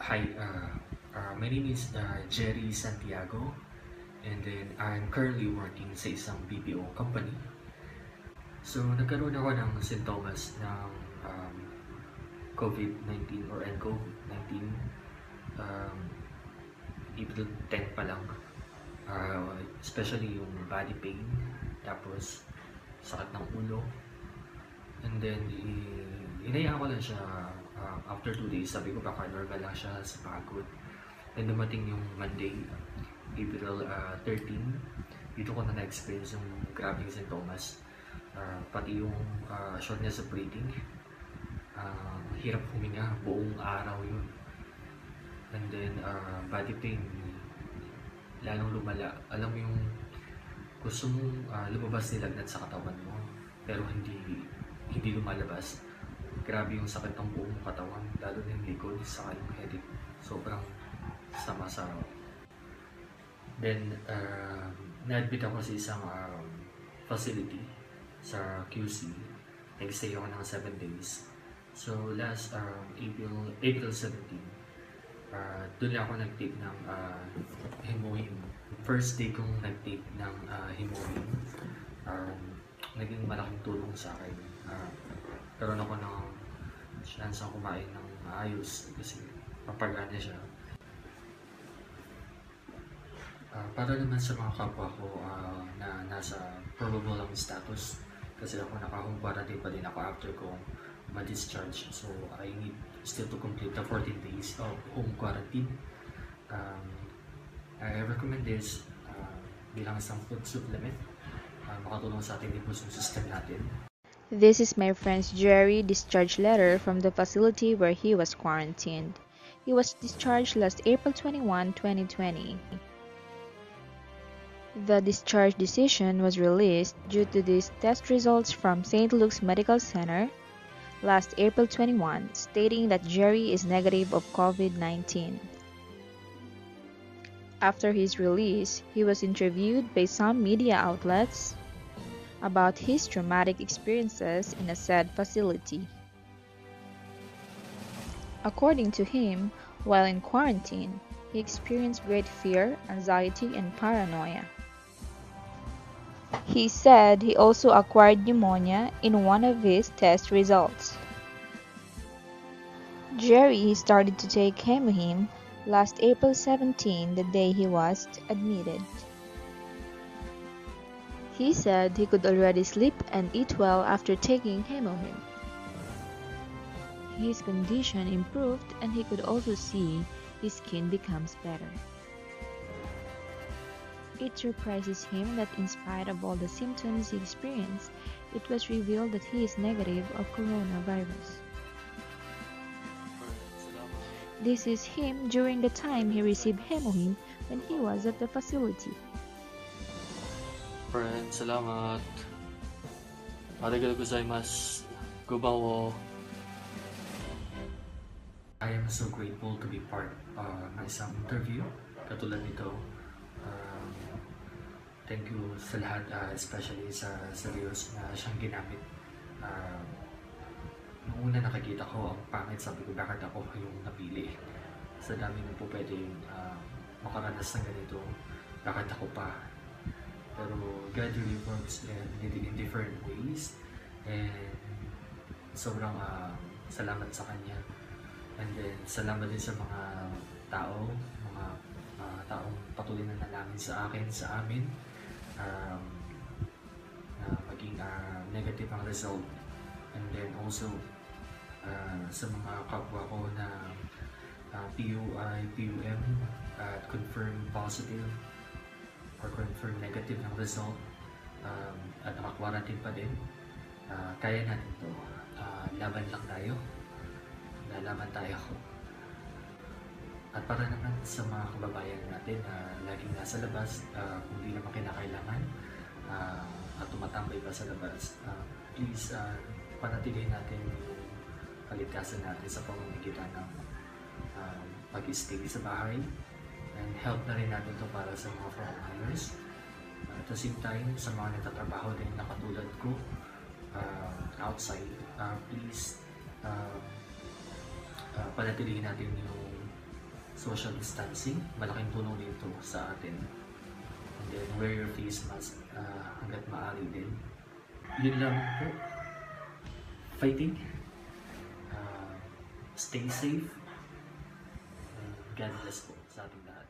Hi, my name is Jerry Santiago, and then I'm currently working sa isang BPO company. So, nagkaroon ako ng sintomas ng um, COVID-19 or nCoV-19 um, April 10 pa lang. Especially yung body pain, tapos sakit ng ulo, and then inayaan ko lang siya after 2 days. Sabi ko baka normal lang siya sa pagod. And dumating yung Monday, April 13, dito ko na na-experience yung grabing sintomas. Pati yung shortness of breathing, hirap huminga, buong araw yun. And then body pain, lalong lumala. Alam mo yung gusto mong lumabas nilagnat sa katawan mo, pero hindi lumalabas. Grabe yung sakit ng buong katawan, lalo na yung likod, saka yung headache. Sobrang sama sa. Then, na-admit ako sa isang facility sa QC. Nag-stay ako ng 7 days. So, last April 17, doon ako nag-take ng Hemohim. First day kong nag-take ng Hemohim, naging malaking tulong sa akin. Karoon ako ng chance ang kumain ng maayos kasi papagana siya. Para naman sa mga kapwa ko na nasa probable lang status, kasi ako naka-home quarantine pa din ako after ko ma-discharge. So, I need still to complete the 14 days of home quarantine. I recommend this bilang isang food supplement. Makatulong sa ating immune system natin. This is my friend's Jerry discharge letter from the facility where he was quarantined. He was discharged last April 21, 2020. The discharge decision was released due to these test results from St. Luke's Medical Center last April 21, stating that Jerry is negative of COVID-19. After his release, he was interviewed by some media outlets about his traumatic experiences in a said facility. According to him, while in quarantine, he experienced great fear, anxiety, and paranoia. He said he also acquired pneumonia in one of his test results. Jerry started to take Hemohim last April 17, the day he was admitted. He said he could already sleep and eat well after taking Hemohim. His condition improved and he could also see his skin becomes better. It surprises him that in spite of all the symptoms he experienced, it was revealed that he is negative of coronavirus. This is him during the time he received Hemohim when he was at the facility. Friend, salamat. Arigatou gozaimasu. Gobawo. I am so grateful to be part ng isang interview katulad nito. Thank you sa lahat, especially sa Rios na siyang ginamit. Nung una nakikita ko ang pangit, sabi ko bakit ako yung napili. Sa dami na po pwedeng makaranas ng ganito, bakit ako pa? Pero God really works in different ways, and sobrang salamat sa Kanya. And then salamat din sa mga taong patuloy na nalangin sa akin, sa amin, na maging negative ang result. And then also sa mga kapwa ko na PUI, PUM, confirm positive or confirm negative ng result, at naka-quarantine pa din. Kaya natin to. Laban lang tayo. Lalaban tayo. At para naman sa mga kababayan natin na laging nasa labas, kung di naman kinakailangan, at tumatambay pa sa labas, please panatilihin natin yung kaligtasan natin sa pamamagitan ng pag-stay sa bahay, and help na rin natin to para sa mga frontliners. At the same time, sa mga nagtatrabaho din na katulad ko outside, please panatilihin natin yung social distancing. Malaking tulong dito sa atin. And then wear your face mask hanggat maaari din. Yun lang po. Fighting. Stay safe. God bless po sa ating lahat.